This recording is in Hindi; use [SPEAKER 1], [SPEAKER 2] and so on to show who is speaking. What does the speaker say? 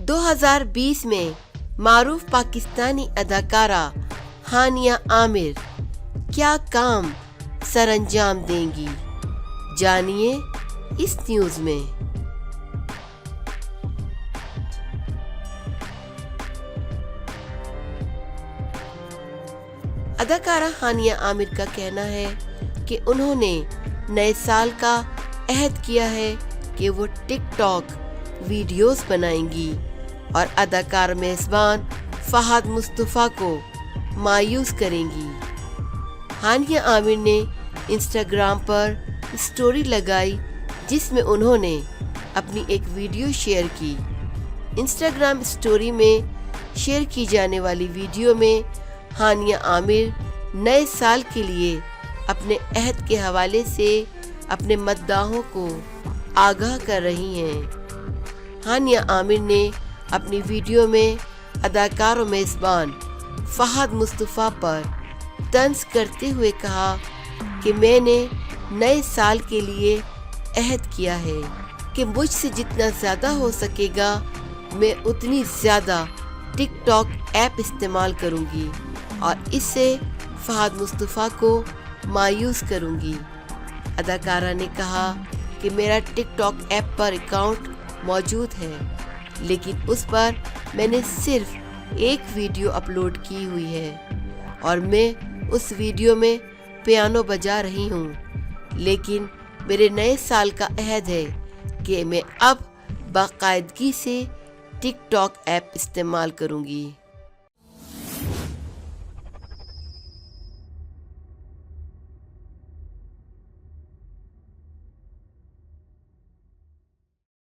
[SPEAKER 1] 2020 में मारूफ पाकिस्तानी अदाकारा हानिया आमिर क्या काम सरअंजाम देंगी, जानिए इस न्यूज में। अदाकारा हानिया आमिर का कहना है कि उन्होंने नए साल का अहद किया है कि वो टिकटॉक वीडियोस बनाएंगी और अदाकार मेज़बान फहद मुस्तफ़ा को मायूस करेंगी। हानिया आमिर ने इंस्टाग्राम पर स्टोरी लगाई जिसमें उन्होंने अपनी एक वीडियो शेयर की। इंस्टाग्राम स्टोरी में शेयर की जाने वाली वीडियो में हानिया आमिर नए साल के लिए अपने अहद के हवाले से अपने मद्दाहों को आगाह कर रही हैं। हानिया आमिर ने अपनी वीडियो में अदाकार और मेज़बान फहद मुस्तफ़ा पर तंज करते हुए कहा कि मैंने नए साल के लिए अहद किया है कि मुझसे जितना ज़्यादा हो सकेगा मैं उतनी ज़्यादा टिकटॉक ऐप इस्तेमाल करूंगी और इससे फहद मुस्तफ़ा को मायूस करूंगी। अदाकारा ने कहा कि मेरा टिकटॉक ऐप पर अकाउंट मौजूद है, लेकिन उस पर मैंने सिर्फ एक वीडियो अपलोड की हुई है और मैं उस वीडियो में पियानो बजा रही हूँ, लेकिन मेरे नए साल का अहद है कि मैं अब बाकायदगी से टिकटॉक ऐप इस्तेमाल करूँगी।